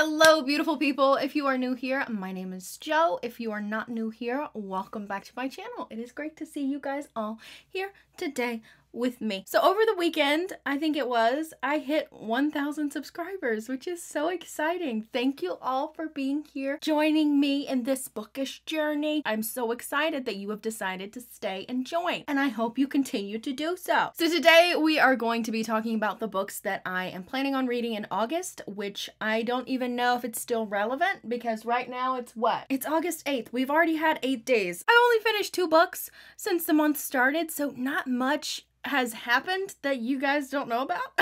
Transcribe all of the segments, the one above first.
Hello, beautiful people. If you are new here, my name is Jo. If you are not new here, welcome back to my channel. It is great to see you guys all here today with me. So over the weekend, I think it was, I hit 1,000 subscribers, which is so exciting. Thank you all for being here, joining me in this bookish journey. I'm so excited that you have decided to stay and join, and I hope you continue to do so. So today we are going to be talking about the books that I am planning on reading in August, which I don't even know if it's still relevant because right now it's what? It's August 8th. We've already had 8 days. I've only finished 2 books since the month started, so not much has happened that you guys don't know about.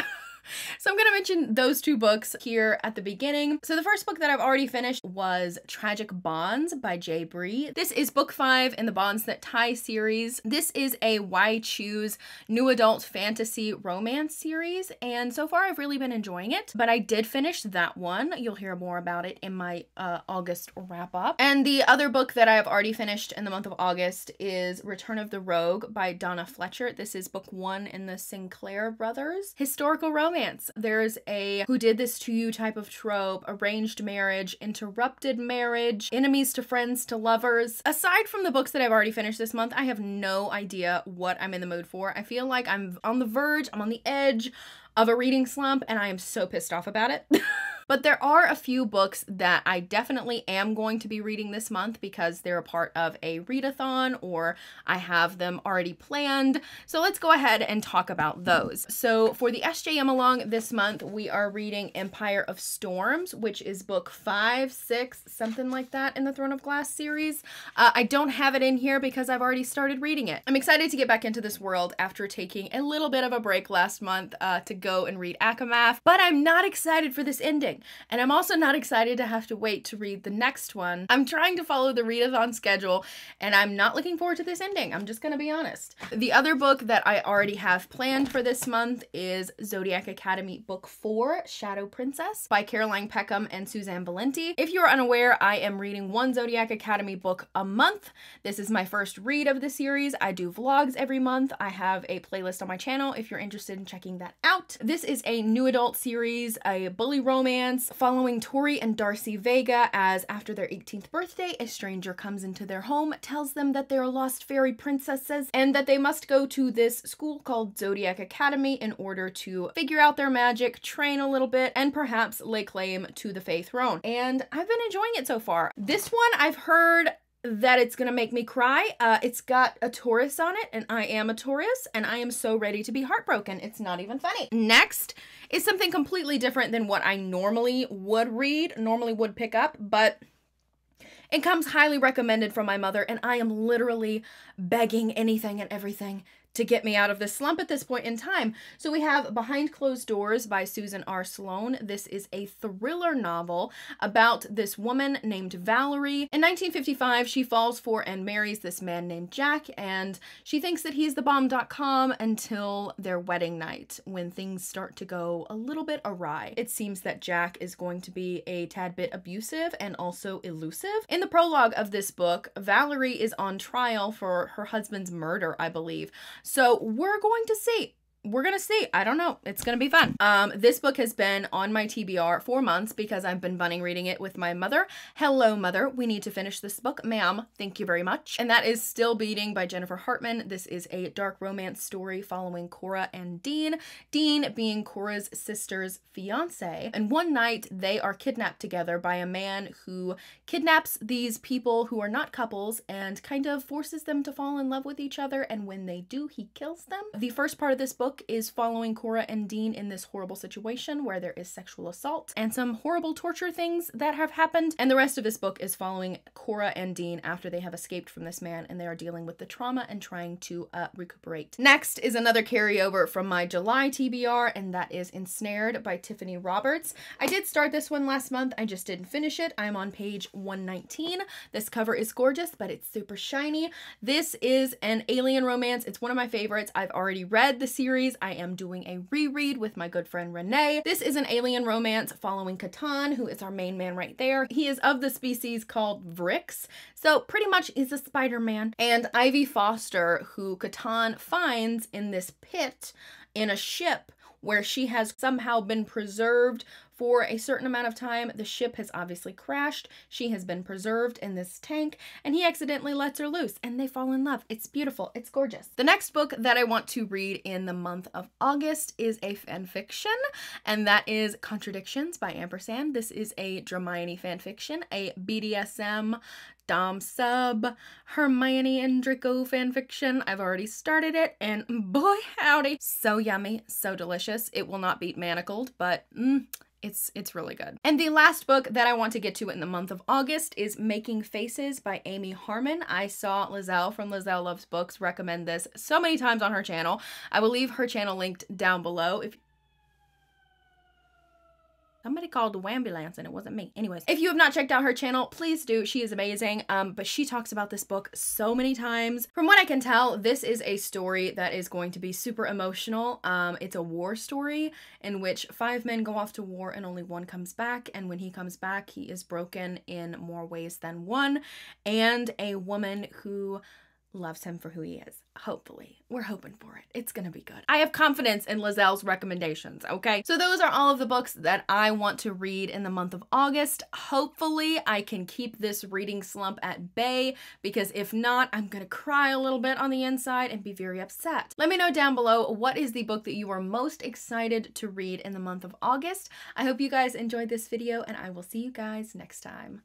So I'm going to mention those 2 books here at the beginning. So the first book that I've already finished was Tragic Bonds by J. Bree. This is book 5 in the Bonds That Tie series. This is a Why Choose new adult fantasy romance series, and so far I've really been enjoying it, but I did finish that one. You'll hear more about it in my August wrap up. And the other book that I have already finished in the month of August is Return of the Rogue by Donna Fletcher. This is book 1 in the Sinclair Brothers historical romance. There's a who did this to you type of trope, arranged marriage, interrupted marriage, enemies to friends to lovers. Aside from the books that I've already finished this month, I have no idea what I'm in the mood for. I feel like I'm on the verge, I'm on the edge of a reading slump, and I am so pissed off about it. But there are a few books that I definitely am going to be reading this month because they're a part of a readathon or I have them already planned. So let's go ahead and talk about those. So for the SJM along this month, we are reading Empire of Storms, which is book 5, 6, something like that in the Throne of Glass series. I don't have it in here because I've already started reading it. I'm excited to get back into this world after taking a little bit of a break last month to go and read Akamath, but I'm not excited for this ending. And I'm also not excited to have to wait to read the next one. I'm trying to follow the readathon schedule, and I'm not looking forward to this ending. I'm just gonna be honest. The other book that I already have planned for this month is Zodiac Academy Book 4, Shadow Princess by Caroline Peckham and Suzanne Valenti. If you're unaware, I am reading 1 Zodiac Academy book a month. This is my first read of the series. I do vlogs every month. I have a playlist on my channel if you're interested in checking that out. This is a new adult series, a bully romance following Tori and Darcy Vega as after their 18th birthday, a stranger comes into their home, tells them that they're lost fairy princesses and that they must go to this school called Zodiac Academy in order to figure out their magic, train a little bit, and perhaps lay claim to the Fae Throne. And I've been enjoying it so far. This one I've heard that it's gonna make me cry. It's got a Taurus on it, and I am a Taurus, and I am so ready to be heartbroken. It's not even funny. Next is something completely different than what I normally would pick up, but it comes highly recommended from my mother, and I am literally begging anything and everything to get me out of this slump at this point in time. So we have Behind Closed Doors by Susan R. Sloan. This is a thriller novel about this woman named Valerie. In 1955, she falls for and marries this man named Jack, and she thinks that he's the bomb.com until their wedding night, when things start to go a little bit awry. It seems that Jack is going to be a tad bit abusive and also elusive. In the prologue of this book, Valerie is on trial for her husband's murder, I believe. So we're going to see. We're gonna see. I don't know. It's gonna be fun. This book has been on my TBR for months because I've been bunning reading it with my mother. Hello, mother. We need to finish this book. Ma'am, thank you very much. And that is Still Beating by Jennifer Hartman. This is a dark romance story following Cora and Dean. Dean being Cora's sister's fiance. And one night they are kidnapped together by a man who kidnaps these people who are not couples and kind of forces them to fall in love with each other. And when they do, he kills them. The first part of this book is following Cora and Dean in this horrible situation where there is sexual assault and some horrible torture things that have happened. And the rest of this book is following Cora and Dean after they have escaped from this man and they are dealing with the trauma and trying to recuperate. Next is another carryover from my July TBR, and that is Ensnared by Tiffany Roberts. I did start this one last month. I just didn't finish it. I'm on page 119. This cover is gorgeous, but it's super shiny. This is an alien romance. It's one of my favorites. I've already read the series. I am doing a reread with my good friend Renee. This is an alien romance following Catan, who is our main man right there. He is of the species called Vrix, so pretty much is a Spider-Man. And Ivy Foster, who Catan finds in this pit in a ship where she has somehow been preserved for a certain amount of time. The ship has obviously crashed. She has been preserved in this tank, and he accidentally lets her loose, and they fall in love. It's beautiful. It's gorgeous. The next book that I want to read in the month of August is a fan fiction, and that is Contradictions by Ampersand. This is a Hermione fan fiction, a BDSM Dom sub Hermione and Draco fanfiction. I've already started it, and boy howdy, so yummy, so delicious. It will not beat Manacled, but it's really good. And the last book that I want to get to in the month of August is Making Faces by Amy Harmon. I saw Liezl from Liezl Loves Books recommend this so many times on her channel. I will leave her channel linked down below. If somebody called the ambulance and it wasn't me. Anyways, if you have not checked out her channel, please do. She is amazing. But she talks about this book so many times. From what I can tell, this is a story that is going to be super emotional. It's a war story in which 5 men go off to war and only 1 comes back. And when he comes back, he is broken in more ways than one. And a woman who loves him for who he is. Hopefully. We're hoping for it. It's gonna be good. I have confidence in Liezl's recommendations, okay? So those are all of the books that I want to read in the month of August. Hopefully I can keep this reading slump at bay, because if not, I'm gonna cry a little bit on the inside and be very upset. Let me know down below, what is the book that you are most excited to read in the month of August? I hope you guys enjoyed this video, and I will see you guys next time.